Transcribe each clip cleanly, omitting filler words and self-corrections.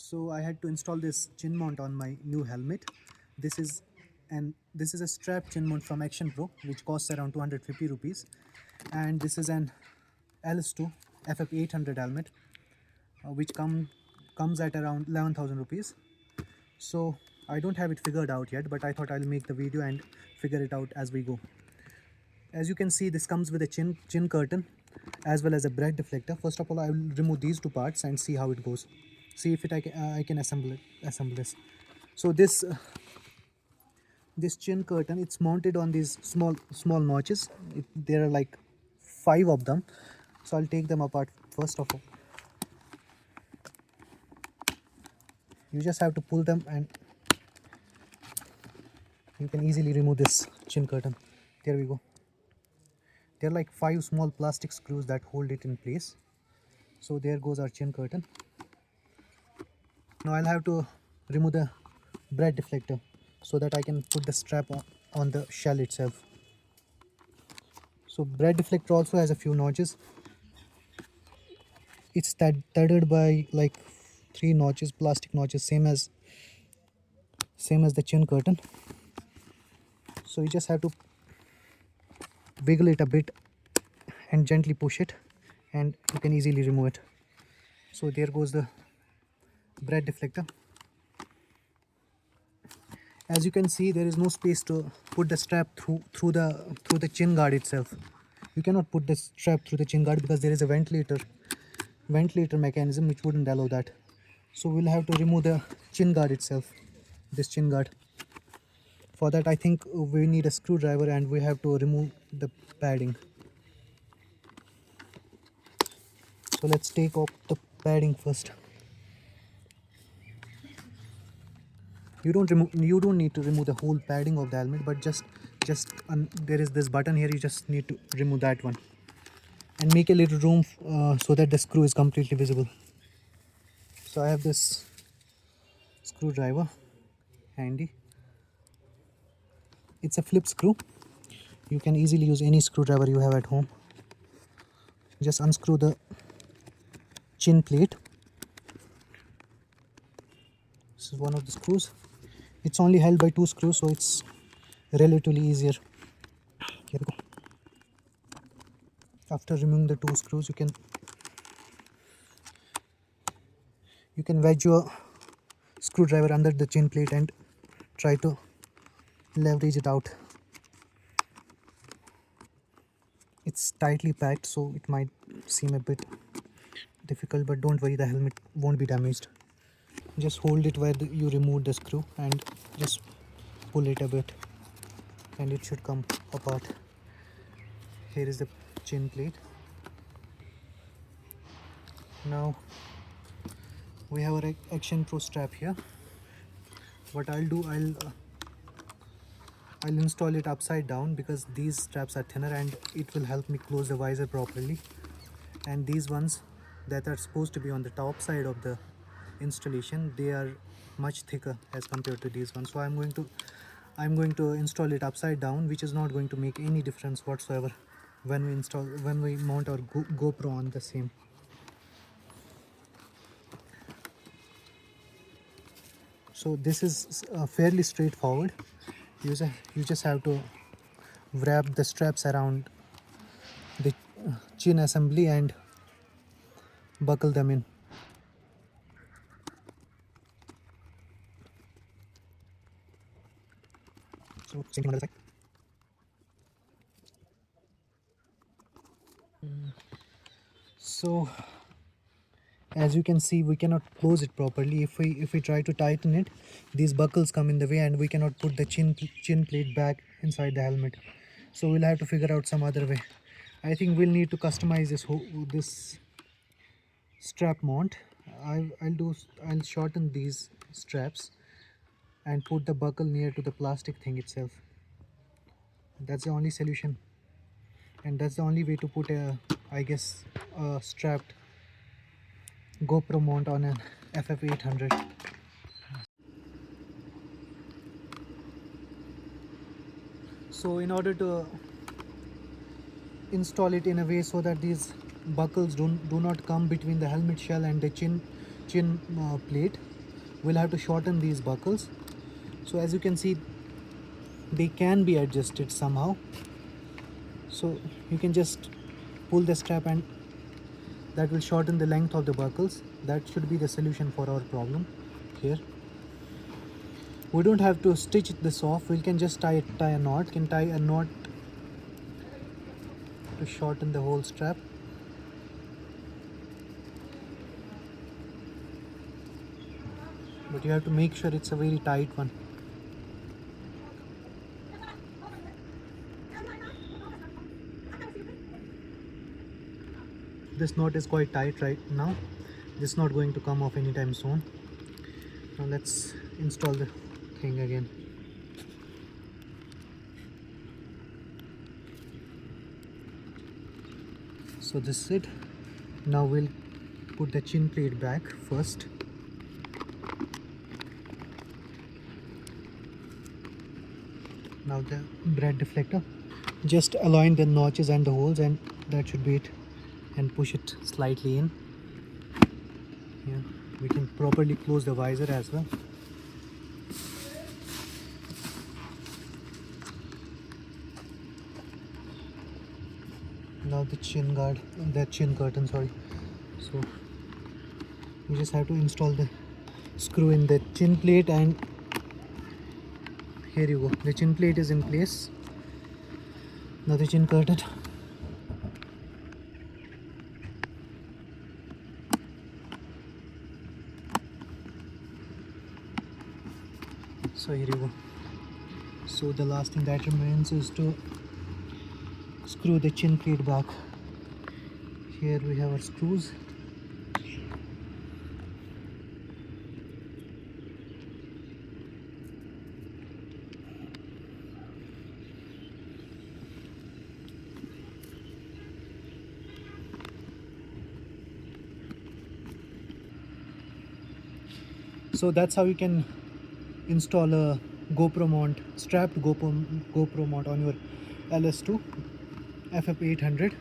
So I had to install this chin mount on my new helmet. This is a strap chin mount from Action Pro, which costs around 250 rupees, and this is an LS2 FF800 helmet, which comes at around 11,000 rupees. So I don't have it figured out yet, but I thought I'll make the video and figure it out as we go. As you can see, this comes with a chin curtain as well as a brake deflector. First of all, I will remove these two parts and see how it goes. See if I can assemble this. So this chin curtain, it's mounted on these small notches. There are like 5 of them. So I'll take them apart first of all. You just have to pull them and you can easily remove this chin curtain. There we go. There are like 5 small plastic screws that hold it in place. So there goes our chin curtain. Now I'll have to remove the brake deflector so that I can put the strap on the shell itself. So brake deflector also has a few notches. It's studded by like 3 notches, plastic notches, same as the chin curtain. So you just have to wiggle it a bit and gently push it, and you can easily remove it. So there goes the brake deflector. As you can see, there is no space to put the strap through the chin guard itself. You cannot put the strap through the chin guard because there is a ventilator mechanism which wouldn't allow that. So we'll have to remove the chin guard itself, this chin guard. For that, I think we need a screwdriver and we have to remove the padding. So let's take off the padding first. You don't need to remove the whole padding of the helmet, but there is this button here. You just need to remove that one and make a little room so that the screw is completely visible. So I have this screwdriver handy. It's a flip screw. You can easily use any screwdriver you have at home. Just unscrew the chin plate. This is one of the screws. It's only held by 2 screws, so it's relatively easier. Here we go. After removing the 2 screws, you can wedge your screwdriver under the chin plate and try to leverage it out. It's tightly packed, so it might seem a bit difficult, but don't worry, the helmet won't be damaged. Just hold it where you remove the screw and just pull it a bit and it should come apart. Here is the chin plate. Now we have our Action Pro strap here. What I'll do, I'll install it upside down because these straps are thinner and it will help me close the visor properly. And these ones that are supposed to be on the top side of the installation, they are much thicker as compared to these ones. So I'm going to install it upside down, which is not going to make any difference whatsoever when we mount our GoPro on the same. So this is fairly straightforward. You just have to wrap the straps around the chin assembly and buckle them in. So same thing on the other side. So as you can see, we cannot close it properly. If we try to tighten it, these buckles come in the way and we cannot put the chin plate back inside the helmet. So we'll have to figure out some other way. I think we'll need to customize this strap mount. I'll shorten these straps and put the buckle near to the plastic thing itself. That's the only solution, and that's the only way to put a strapped GoPro mount on an FF800. So in order to install it in a way so that these buckles do not come between the helmet shell and the chin plate, we'll have to shorten these buckles. So as you can see, they can be adjusted somehow. So you can just pull the strap and that will shorten the length of the buckles. That should be the solution for our problem here. We don't have to stitch this off, we can just tie a knot. Can tie a knot to shorten the whole strap. But you have to make sure it's a very tight one. This knot is quite tight right now. This is not going to come off anytime soon. Now let's install the thing again. So this is it. Now we'll put the chin plate back first. Now the bread deflector. Just align the notches and the holes, and that should be it. And push it slightly in. Yeah, we can properly close the visor as well. Now the chin guard, the chin curtain, sorry. So we just have to install the screw in the chin plate, and here you go. The chin plate is in place. Now the chin curtain. So here you go. So the last thing that remains is to screw the chin plate back. Here we have our screws. So that's how you can install a GoPro mount, strapped GoPro mount on your LS2 FF800.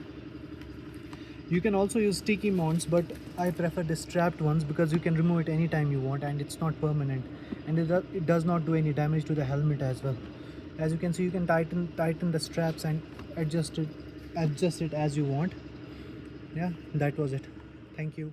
You can also use sticky mounts, but I prefer the strapped ones because you can remove it anytime you want and it's not permanent, and it does not do any damage to the helmet as well. As you can see, you can tighten the straps and adjust it as you want. Yeah, that was it. Thank you.